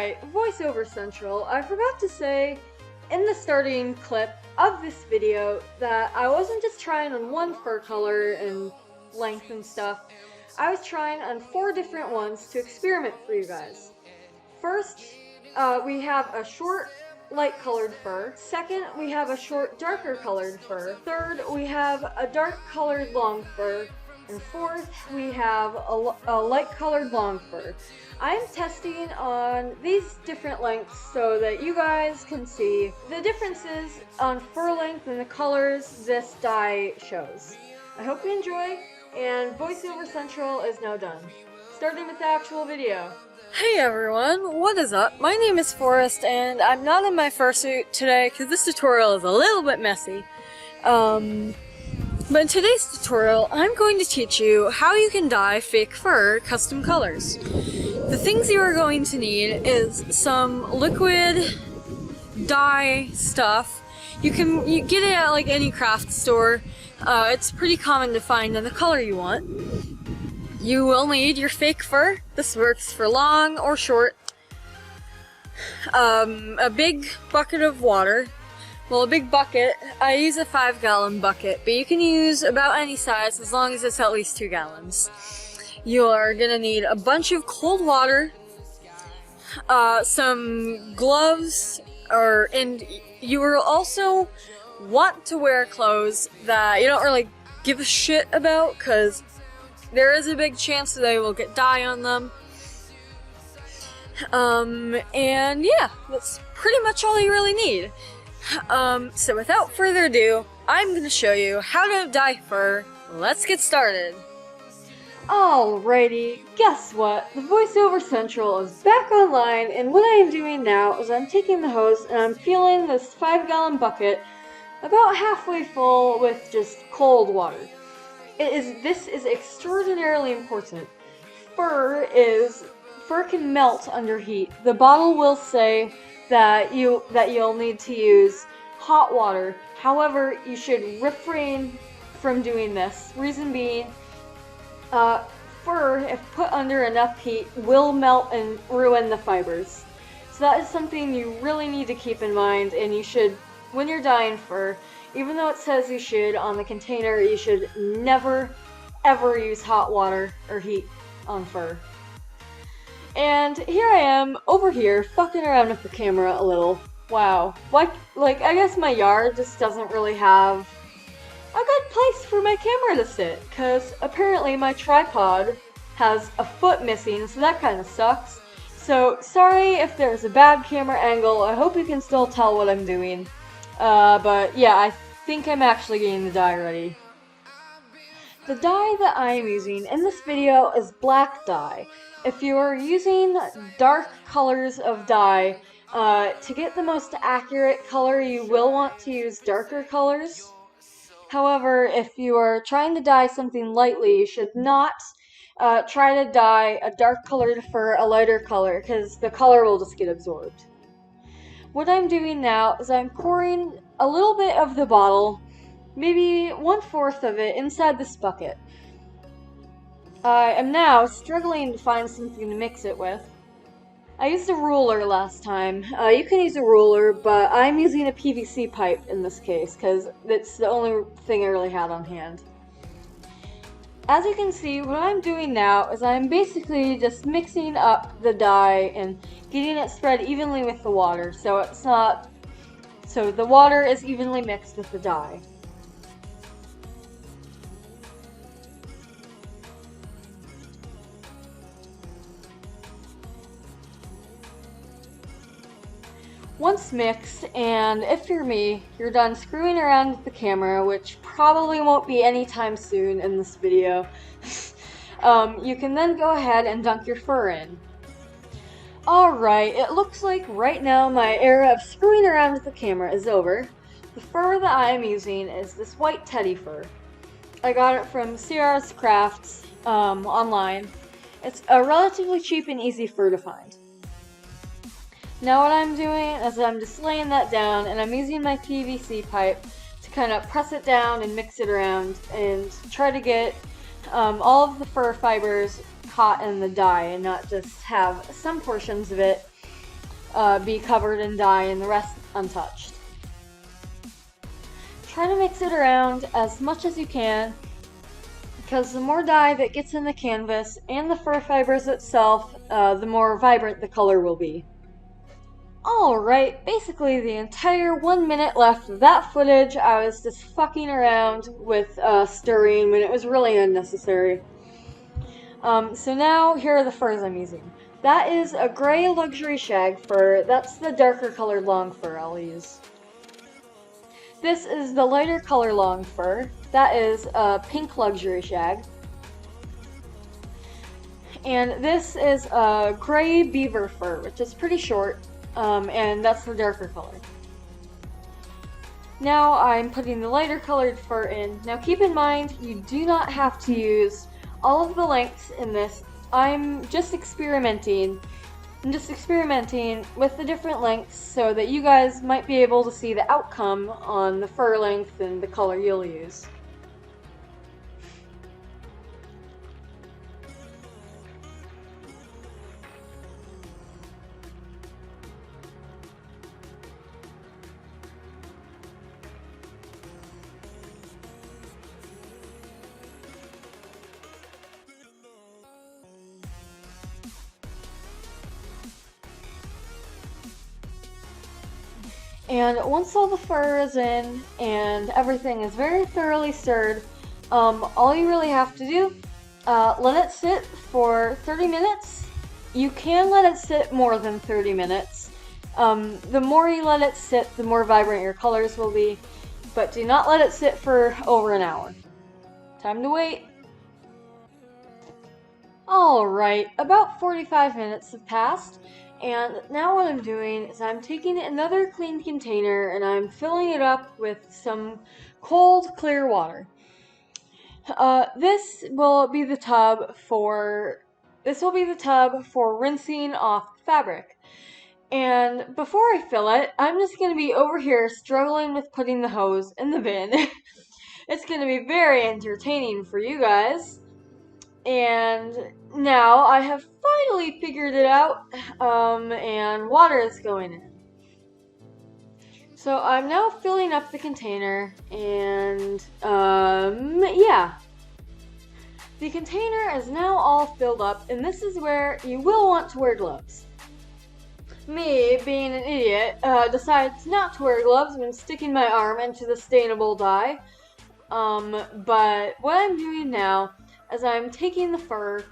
Alright, voiceover central. I forgot to say in the starting clip of this video that I wasn't just trying on one fur color and length and stuff. I was trying on 4 different ones to experiment for you guys. First, we have a short light colored fur. Second, we have a short darker colored fur. Third, we have a dark colored long fur. And fourth, we have a light colored long fur. I'm testing on these different lengths so that you guys can see the differences on fur length and the colors this dye shows. I hope you enjoy, and voiceover central is now done. Starting with the actual video. Hey everyone, what is up? My name is Forrest and I'm not in my fursuit today because this tutorial is a little bit messy. But in today's tutorial, I'm going to teach you how you can dye fake fur custom colors. The things you are going to need is some liquid dye stuff. You get it at like any craft store. It's pretty common to find in the color you want. You will need your fake fur. This works for long or short. A big bucket of water. Well, a big bucket. I use a 5-gallon bucket, but you can use about any size as long as it's at least 2 gallons. You are gonna need a bunch of cold water, some gloves, and you will also want to wear clothes that you don't really give a shit about, because there is a big chance that they will get dye on them. And yeah, that's pretty much all you really need. So without further ado, I'm going to show you how to dye fur. Let's get started. Alrighty, guess what? The voiceover central is back online, and what I am doing now is I'm taking the hose and I'm filling this 5-gallon bucket about halfway full with just cold water. This is extraordinarily important. Fur can melt under heat. The bottle will say that you'll need to use hot water. However, you should refrain from doing this. Reason being, fur, if put under enough heat, will melt and ruin the fibers. So that is something you really need to keep in mind, and you should, when you're dyeing fur, even though it says you should on the container, you should never, ever use hot water or heat on fur. And here I am, over here, fucking around with the camera a little. Wow. Like, I guess my yard just doesn't really have a good place for my camera to sit, because apparently my tripod has a foot missing, so that kind of sucks. So, sorry if there's a bad camera angle, I hope you can still tell what I'm doing. But yeah, I think I'm actually getting the dye ready. The dye that I am using in this video is black dye. If you are using dark colors of dye, to get the most accurate color, you will want to use darker colors. However, if you are trying to dye something lightly, you should not try to dye a dark colored fur a lighter color, because the color will just get absorbed. What I'm doing now is I'm pouring a little bit of the bottle, maybe 1/4 of it, inside this bucket. I am now struggling to find something to mix it with. I used a ruler last time. You can use a ruler, but I'm using a PVC pipe in this case, because it's the only thing I really had on hand. As you can see, what I'm doing now is I'm basically just mixing up the dye and getting it spread evenly with the water, so the water is evenly mixed with the dye. Once mixed, and if you're me, you're done screwing around with the camera, which probably won't be anytime soon in this video, you can then go ahead and dunk your fur in. Alright, it looks like right now my era of screwing around with the camera is over. The fur that I am using is this white teddy fur. I got it from Sierra's Crafts online. It's a relatively cheap and easy fur to find. Now what I'm doing is I'm just laying that down, and I'm using my PVC pipe to kind of press it down and mix it around and try to get all of the fur fibers caught in the dye and not just have some portions of it be covered in dye and the rest untouched. Try to mix it around as much as you can, because the more dye that gets in the canvas and the fur fibers itself, the more vibrant the color will be. Alright, basically the entire 1 minute left of that footage, I was just fucking around with stirring when it was really unnecessary. So now, here are the furs I'm using. That is a gray luxury shag fur. That's the darker colored long fur I'll use. This is the lighter color long fur. That is a pink luxury shag. And this is a gray beaver fur, which is pretty short, and that's the darker color. Now I'm putting the lighter colored fur in. Now keep in mind, you do not have to use all of the lengths in this. I'm just experimenting with the different lengths so that you guys might be able to see the outcome on the fur length and the color you'll use. And once all the fur is in and everything is very thoroughly stirred, all you really have to do, let it sit for 30 minutes. You can let it sit more than 30 minutes. The more you let it sit, the more vibrant your colors will be, but do not let it sit for over an hour. Time to wait. Alright, about 45 minutes have passed. And now what I'm doing is I'm taking another clean container and I'm filling it up with some cold, clear water. This will be the tub for rinsing off fabric. And before I fill it, I'm just going to be over here struggling with putting the hose in the bin. It's going to be very entertaining for you guys. And now I have finally figured it out, and water is going in. So I'm now filling up the container, and, yeah. The container is now all filled up, and this is where you will want to wear gloves. Me, being an idiot, decides not to wear gloves when sticking my arm into the stainable dye. But what I'm doing now is I'm taking the fur,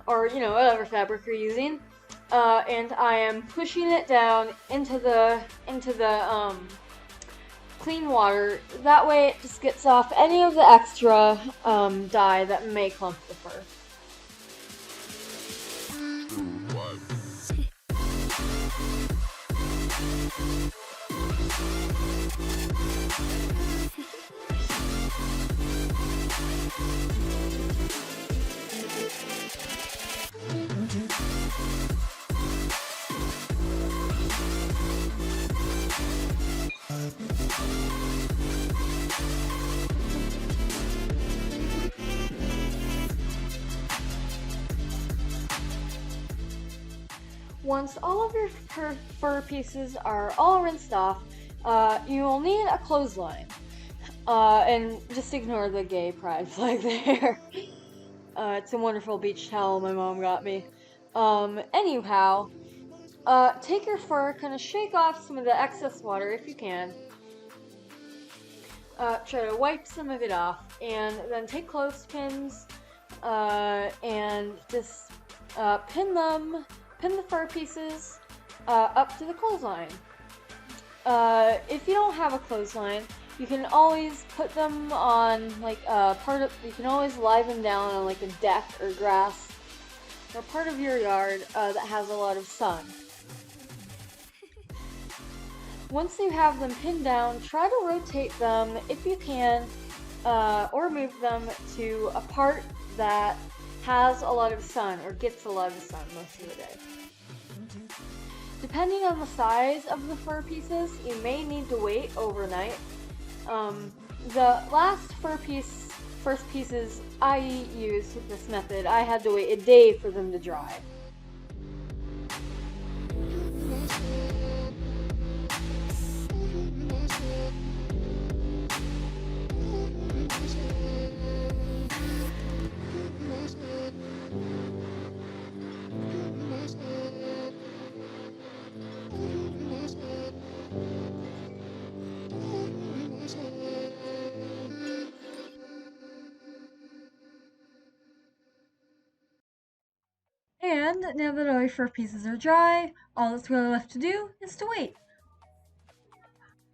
or whatever fabric you're using, and I am pushing it down into the clean water. That way it just gets off any of the extra dye that may clump the fur. Once all of your fur pieces are all rinsed off, you will need a clothesline. And just ignore the gay pride flag there. It's a wonderful beach towel my mom got me. Anyhow, take your fur, kind of shake off some of the excess water if you can. Try to wipe some of it off, and then take clothespins, and just pin the fur pieces up to the clothesline. If you don't have a clothesline, you can always put them on you can always lie them down on like a deck or grass or part of your yard that has a lot of sun. Once you have them pinned down, try to rotate them if you can, or move them to a part that has a lot of sun or gets a lot of sun most of the day. Depending on the size of the fur pieces, you may need to wait overnight. The last first pieces I used with this method, I had to wait a day for them to dry. now that all your fur pieces are dry, all that's really left to do is to wait.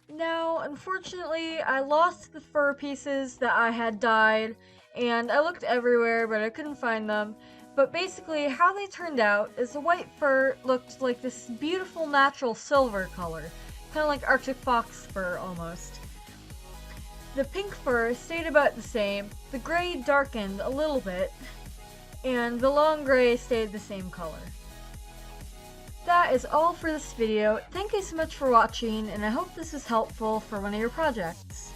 Now, unfortunately, I lost the fur pieces that I had dyed, and I looked everywhere, but I couldn't find them. But basically, how they turned out is the white fur looked like this beautiful natural silver color, kind of like Arctic fox fur almost. The pink fur stayed about the same, the gray darkened a little bit, and the long gray stayed the same color. That is all for this video. Thank you so much for watching, and I hope this was helpful for one of your projects.